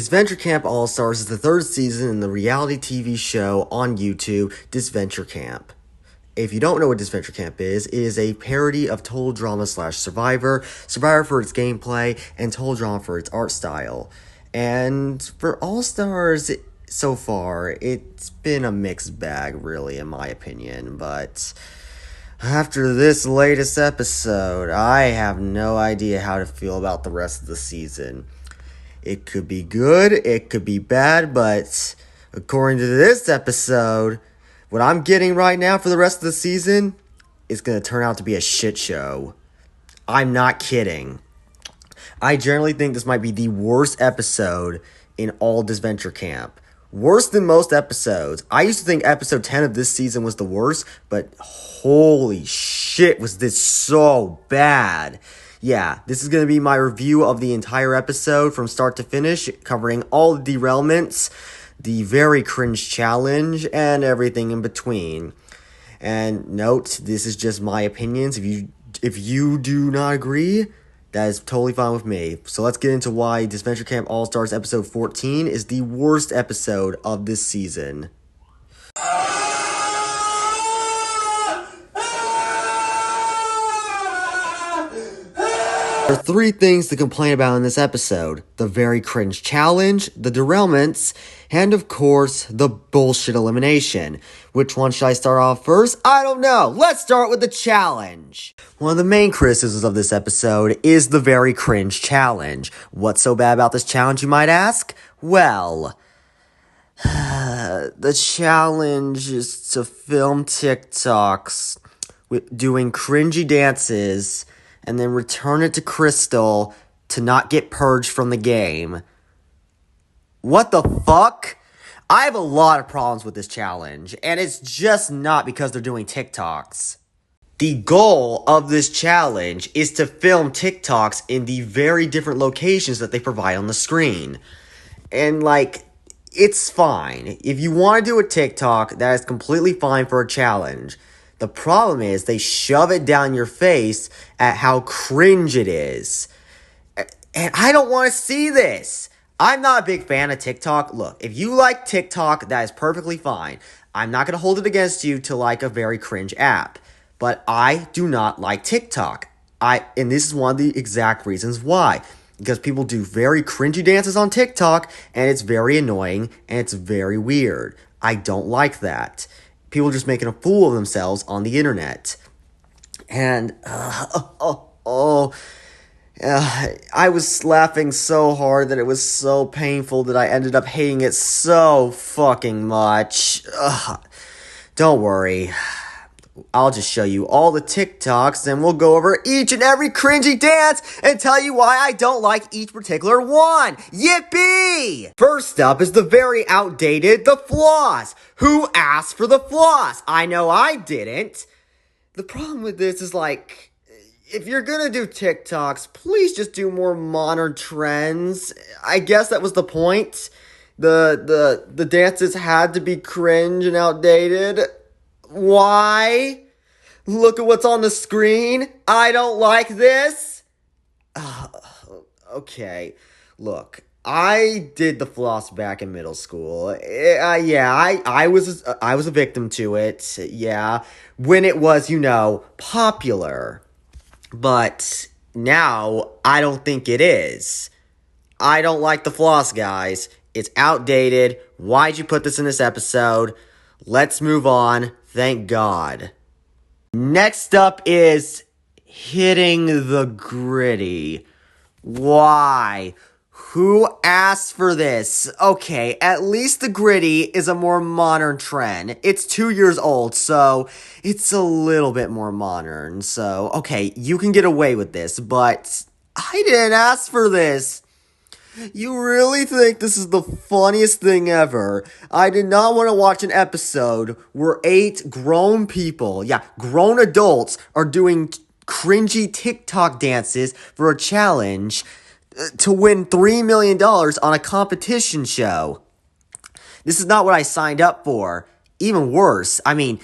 Disventure Camp All-Stars is the third season in the reality TV show on YouTube, Disventure Camp. If you don't know what Disventure Camp is, it is a parody of Total Drama / Survivor, Survivor for its gameplay, and Total Drama for its art style. And for All-Stars, so far, it's been a mixed bag, really, in my opinion, but after this latest episode, I have no idea how to feel about the rest of the season. It could be good, it could be bad, but according to this episode, what I'm getting right now for the rest of the season is going to turn out to be a shit show. I'm not kidding. I generally think this might be the worst episode in all Disventure Camp. Worse than most episodes. I used to think episode 10 of this season was the worst, but holy shit was this so bad. Yeah, this is going to be my review of the entire episode from start to finish, covering all the derailments, the very cringe challenge, and everything in between. And note, this is just my opinions. If you do not agree, that is totally fine with me. So let's get into why Disventure Camp All-Stars episode 14 is the worst episode of this season. There are three things to complain about in this episode: the very cringe challenge, the derailments, and of course, the bullshit elimination. Which one should I start off first? I don't know. Let's start with the challenge. One of the main criticisms of this episode is the very cringe challenge. What's so bad about this challenge, you might ask? Well, the challenge is to film TikToks with doing cringy dances and then return it to Crystal to not get purged from the game. What the fuck? I have a lot of problems with this challenge, and it's just not because they're doing TikToks. The goal of this challenge is to film TikToks in the very different locations that they provide on the screen. And, it's fine. If you want to do a TikTok, that is completely fine for a challenge. The problem is they shove it down your face at how cringe it is. And I don't want to see this. I'm not a big fan of TikTok. Look, if you like TikTok, that is perfectly fine. I'm not going to hold it against you to like a very cringe app. But I do not like TikTok. And this is one of the exact reasons why. Because people do very cringy dances on TikTok, and it's very annoying, and it's very weird. I don't like that. People just making a fool of themselves on the internet. And, I was laughing so hard that it was so painful that I ended up hating it so fucking much. Don't worry. I'll just show you all the TikToks and we'll go over each and every cringy dance and tell you why I don't like each particular one. Yippee! First up is the very outdated The Floss. Who asked for the floss? I know I didn't. The problem with this is if you're gonna do TikToks, please just do more modern trends. I guess that was the point. The dances had to be cringe and outdated. Why? Look at what's on the screen. I don't like this. Okay, look. I did the floss back in middle school. I was a victim to it. Yeah, when it was, popular. But now I don't think it is. I don't like the floss, guys. It's outdated. Why'd you put this in this episode? Let's move on. Thank God. Next up is hitting the gritty. Why? Who asked for this? Okay, at least the gritty is a more modern trend. It's 2 years old, so it's a little bit more modern. So, okay, you can get away with this, but I didn't ask for this. You really think this is the funniest thing ever? I did not want to watch an episode where 8 grown people, grown adults, are doing cringy TikTok dances for a challenge to win $3 million on a competition show. This is not what I signed up for. Even worse,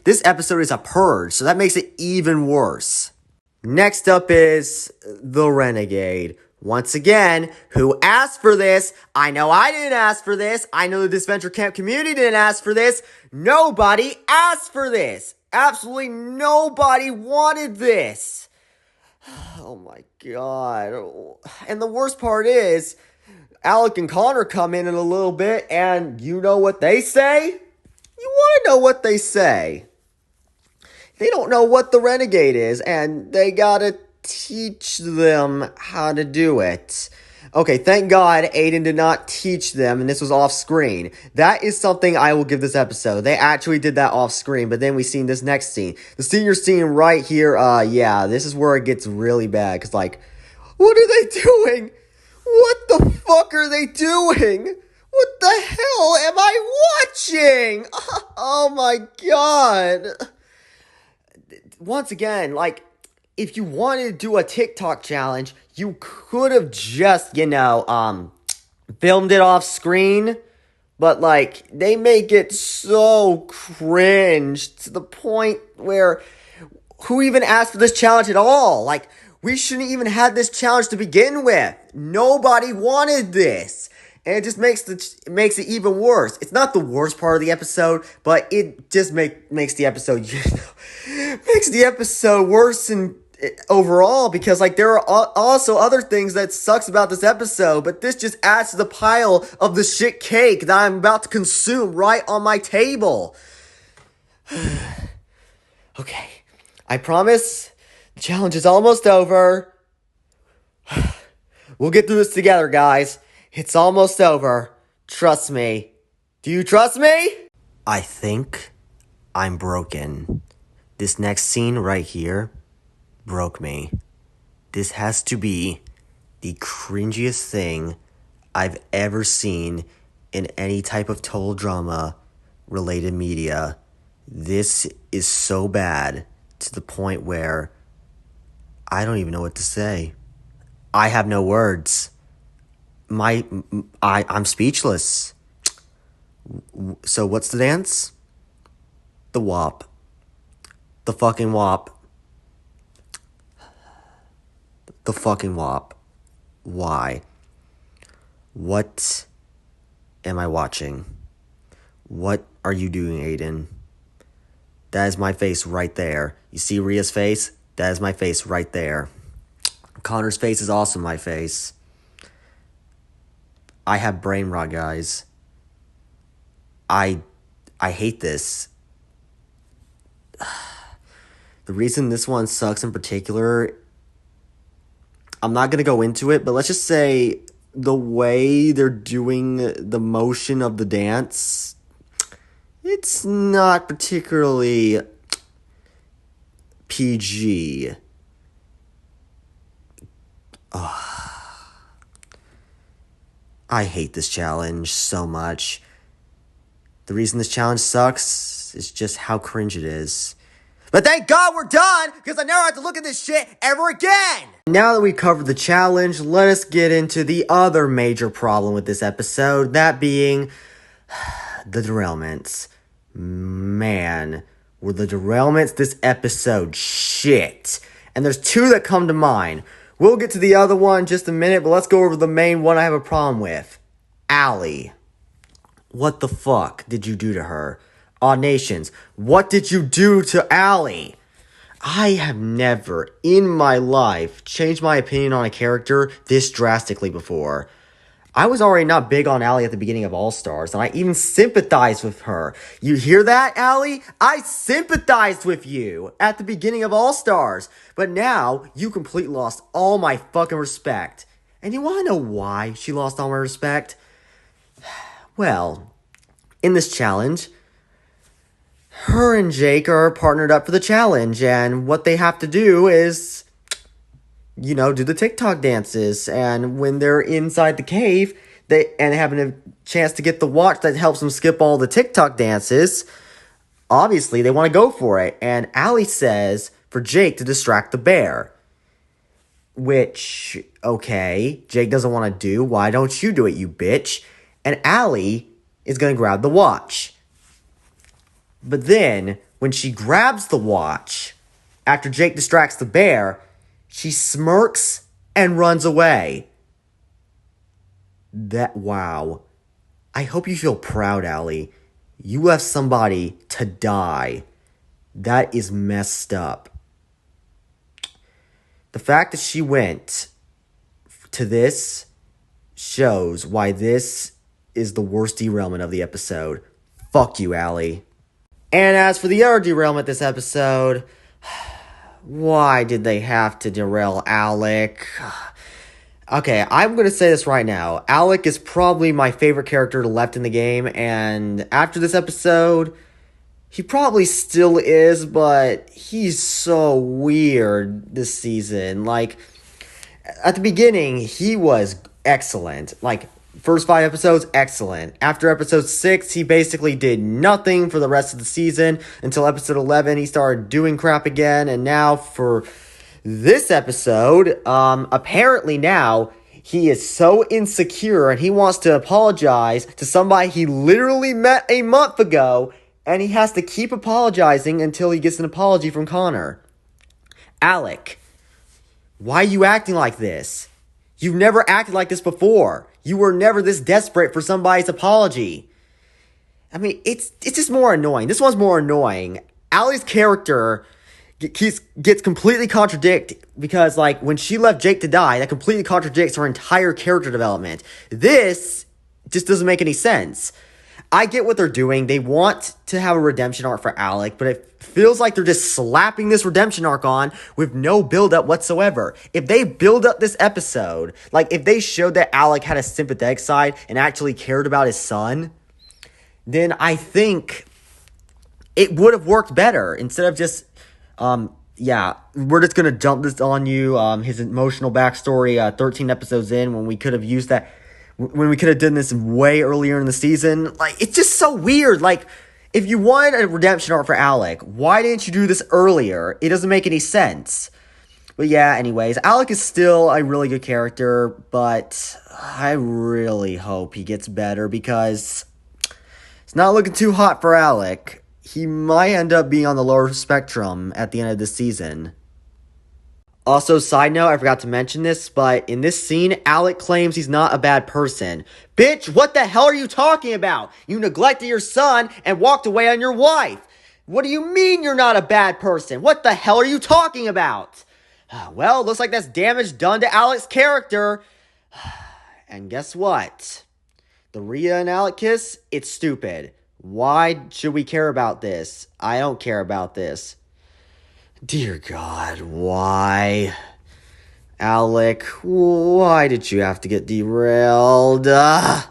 this episode is a purge, so that makes it even worse. Next up is the Renegade. Once again, who asked for this? I know I didn't ask for this. I know the Disventure Camp community didn't ask for this. Nobody asked for this. Absolutely nobody wanted this. Oh my god. And the worst part is, Alec and Connor come in a little bit, and you know what they say? You want to know what they say. They don't know what the renegade is, and they gotta teach them how to do it. Okay, thank God Aiden did not teach them, and this was off screen. That is something I will give this episode. They actually did that off screen, but then we seen this next scene. The senior scene right here, yeah, this is where it gets really bad, because, like, what are they doing? What the fuck are they doing? What the hell am I watching? Oh my god. Once again, like, if you wanted to do a TikTok challenge, you could have just, filmed it off screen. But, like, they make it so cringe to the point where who even asked for this challenge at all? Like, we shouldn't even have this challenge to begin with. Nobody wanted this. And it just makes it even worse. It's not the worst part of the episode, but it just makes the episode, makes the episode worse and overall, because, like, there are also other things that sucks about this episode, but this just adds to the pile of the shit cake that I'm about to consume right on my table. Okay, I promise the challenge is almost over. We'll get through this together, guys. It's almost over. Trust me. Do you trust me? I think I'm broken. This next scene right here broke me. This has to be the cringiest thing I've ever seen in any type of total drama related media. This is so bad to the point where I don't even know what to say. I have no words. I'm speechless. So what's the dance? The WAP. The fucking WAP. The fucking WAP. Why? What am I watching? What are you doing, Aiden? That is my face right there. You see Ria's face? That is my face right there. Connor's face is also my face. I have brain rot, guys. I hate this. The reason this one sucks in particular, I'm not going to go into it, but let's just say the way they're doing the motion of the dance, it's not particularly PG. I hate this challenge so much. The reason this challenge sucks is just how cringe it is. But thank God we're done, because I never have to look at this shit ever again! Now that we covered the challenge, let us get into the other major problem with this episode, that being the derailments. Man, were the derailments this episode shit. And there's two that come to mind. We'll get to the other one in just a minute, but let's go over the main one I have a problem with. Allie. What the fuck did you do to her? Aw Nations, what did you do to Allie? I have never in my life changed my opinion on a character this drastically before. I was already not big on Allie at the beginning of All-Stars, and I even sympathized with her. You hear that, Allie? I sympathized with you at the beginning of All-Stars, but now you completely lost all my fucking respect. And you want to know why she lost all my respect? Well, in this challenge, her and Jake are partnered up for the challenge, and what they have to do is, do the TikTok dances. And when they're inside the cave, and having a chance to get the watch that helps them skip all the TikTok dances, obviously they want to go for it. And Allie says for Jake to distract the bear. Which, okay, Jake doesn't want to do. Why don't you do it, you bitch? And Allie is going to grab the watch. But then, when she grabs the watch, after Jake distracts the bear, she smirks and runs away. Wow. I hope you feel proud, Allie. You left somebody to die. That is messed up. The fact that she went to this shows why this is the worst derailment of the episode. Fuck you, Allie. And as for the other derailment this episode, why did they have to derail Alec? Okay, I'm going to say this right now. Alec is probably my favorite character left in the game, and after this episode, he probably still is, but he's so weird this season. Like, at the beginning, he was excellent. Like, first 5 episodes, excellent. After episode 6, he basically did nothing for the rest of the season. Until episode 11, he started doing crap again. And now for this episode, apparently now, he is so insecure and he wants to apologize to somebody he literally met a month ago. And he has to keep apologizing until he gets an apology from Connor. Alec, why are you acting like this? You've never acted like this before. You were never this desperate for somebody's apology. I mean, it's just more annoying. This one's more annoying. Allie's character gets completely contradicted because, like, when she left Jake to die, that completely contradicts her entire character development. This just doesn't make any sense. I get what they're doing. They want to have a redemption arc for Alec, but it feels like they're just slapping this redemption arc on with no build-up whatsoever. If they build up this episode, like if they showed that Alec had a sympathetic side and actually cared about his son, then I think it would have worked better instead of just, yeah, we're just going to dump this on you, his emotional backstory 13 episodes in when we could have used that. When we could have done this way earlier in the season. Like, it's just so weird. Like, if you wanted a redemption arc for Alec, why didn't you do this earlier? It doesn't make any sense. But yeah, anyways, Alec is still a really good character, but I really hope he gets better because it's not looking too hot for Alec. He might end up being on the lower spectrum at the end of this season. Also, side note, I forgot to mention this, but in this scene, Alec claims he's not a bad person. Bitch, what the hell are you talking about? You neglected your son and walked away on your wife. What do you mean you're not a bad person? What the hell are you talking about? Well, looks like that's damage done to Alec's character. And guess what? The Rhea and Alec kiss, it's stupid. Why should we care about this? I don't care about this. Dear God, why? Alec, why did you have to get derailed? I'm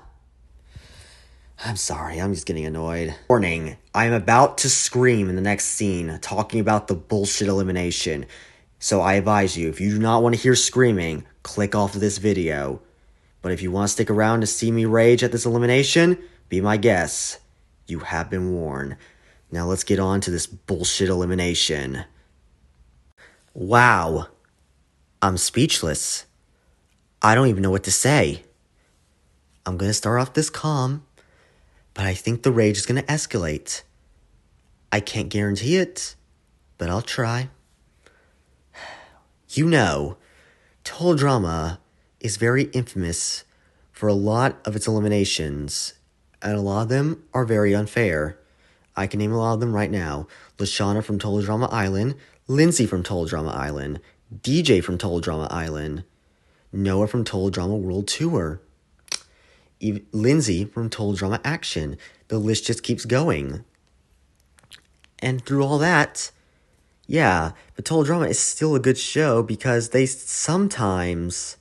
sorry, I'm just getting annoyed. Warning, I am about to scream in the next scene, talking about the bullshit elimination. So I advise you, if you do not want to hear screaming, click off of this video. But if you want to stick around to see me rage at this elimination, be my guest. You have been warned. Now let's get on to this bullshit elimination. Wow. I'm speechless. I don't even know what to say. I'm going to start off this calm, but I think the rage is going to escalate. I can't guarantee it, but I'll try. You know, Total Drama is very infamous for a lot of its eliminations, and a lot of them are very unfair. I can name a lot of them right now. Lashana from Total Drama Island, Lindsay from Total Drama Island, DJ from Total Drama Island, Noah from Total Drama World Tour, Lindsay from Total Drama Action. The list just keeps going. And through all that, yeah, but Total Drama is still a good show because they sometimes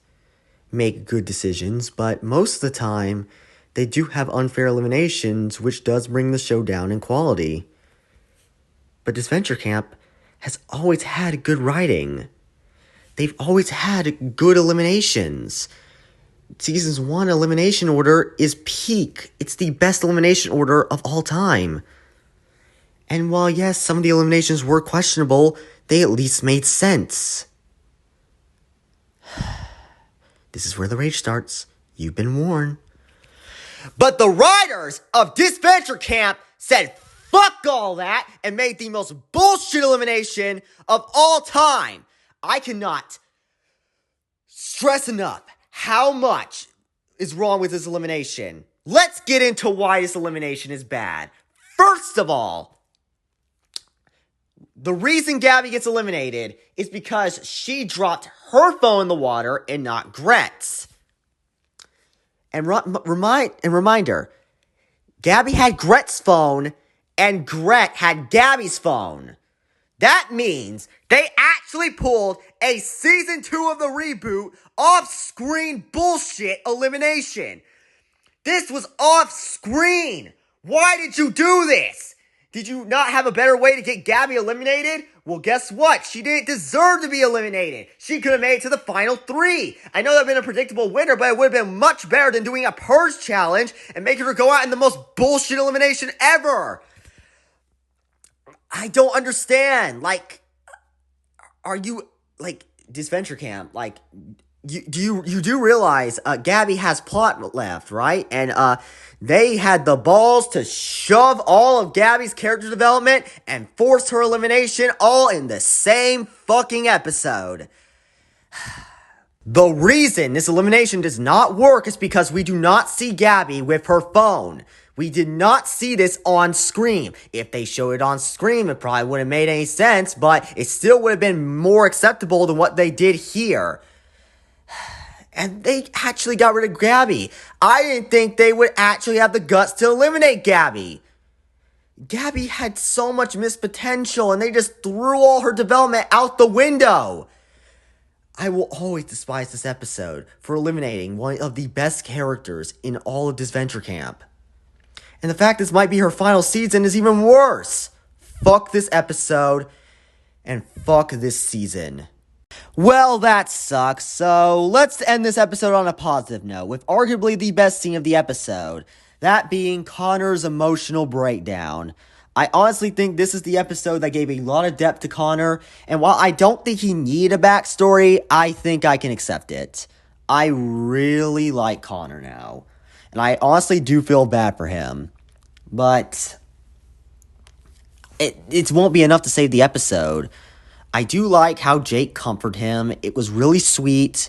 make good decisions, but most of the time, they do have unfair eliminations, which does bring the show down in quality. But Disventure Camp has always had good writing. They've always had good eliminations. Season's 1 elimination order is peak. It's the best elimination order of all time. And while, yes, some of the eliminations were questionable, they at least made sense. This is where the rage starts. You've been warned. But the writers of Disventure Camp said fuck all that and made the most bullshit elimination of all time. I cannot stress enough how much is wrong with this elimination. Let's get into why this elimination is bad. First of all, the reason Gabby gets eliminated is because she dropped her phone in the water and not Gret's. And reminder, Gabby had Gret's phone and Gret had Gabby's phone. That means they actually pulled a season 2 of the reboot off-screen bullshit elimination. This was off-screen. Why did you do this? Did you not have a better way to get Gabby eliminated? Well, guess what? She didn't deserve to be eliminated. She could have made it to the final 3. I know that would have been a predictable winner, but it would have been much better than doing a purge challenge and making her go out in the most bullshit elimination ever. I don't understand. Like, are you, like, Disventure Camp, like, you do realize Gabby has plot left, right? And they had the balls to shove all of Gabby's character development and force her elimination all in the same fucking episode. The reason this elimination does not work is because we do not see Gabby with her phone. We did not see this on screen. If they showed it on screen, it probably wouldn't have made any sense, but it still would have been more acceptable than what they did here. And they actually got rid of Gabby. I didn't think they would actually have the guts to eliminate Gabby. Gabby had so much missed potential, and they just threw all her development out the window. I will always despise this episode for eliminating one of the best characters in all of Disventure Camp. And the fact this might be her final season is even worse. Fuck this episode, and fuck this season. Well, that sucks, so let's end this episode on a positive note, with arguably the best scene of the episode, that being Connor's emotional breakdown. I honestly think this is the episode that gave a lot of depth to Connor, and while I don't think he needed a backstory, I think I can accept it. I really like Connor now, and I honestly do feel bad for him, but it won't be enough to save the episode. I do like how Jake comforted him. It was really sweet.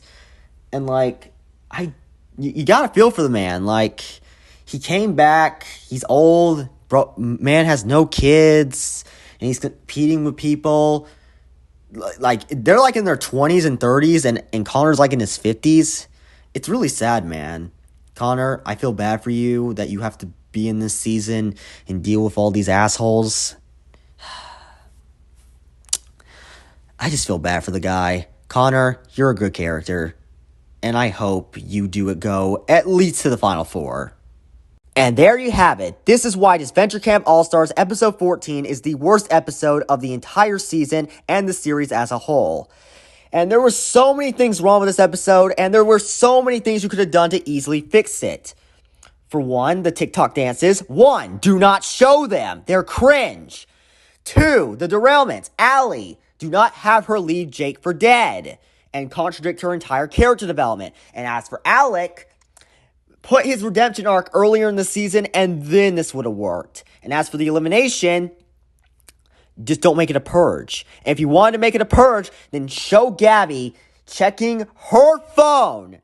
And, like, you gotta feel for the man. Like, he came back. He's old. Bro, man has no kids. And he's competing with people. Like, they're, like, in their 20s and 30s. And Connor's, like, in his 50s. It's really sad, man. Connor, I feel bad for you that you have to be in this season and deal with all these assholes. I just feel bad for the guy. Connor, you're a good character. And I hope you do go at least to the Final 4. And there you have it. This is why Disventure Camp All-Stars Episode 14 is the worst episode of the entire season and the series as a whole. And there were so many things wrong with this episode, and there were so many things you could have done to easily fix it. For one, the TikTok dances. 1, do not show them. They're cringe. 2, the derailments. Allie. Do not have her leave Jake for dead and contradict her entire character development. And as for Alec, put his redemption arc earlier in the season and then this would have worked. And as for the elimination, just don't make it a purge. And if you wanted to make it a purge, then show Gabby checking her phone.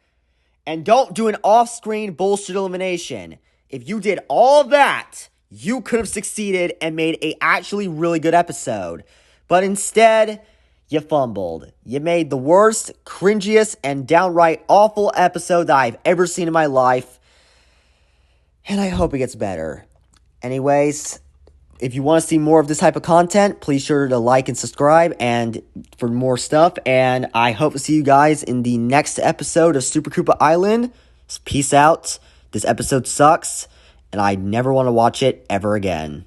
And don't do an off-screen bullshit elimination. If you did all of that, you could have succeeded and made a actually really good episode. But instead, you fumbled. You made the worst, cringiest, and downright awful episode that I've ever seen in my life. And I hope it gets better. Anyways, if you want to see more of this type of content, please sure to like and subscribe and for more stuff. And I hope to see you guys in the next episode of Super Koopa Island. Peace out. This episode sucks, and I never want to watch it ever again.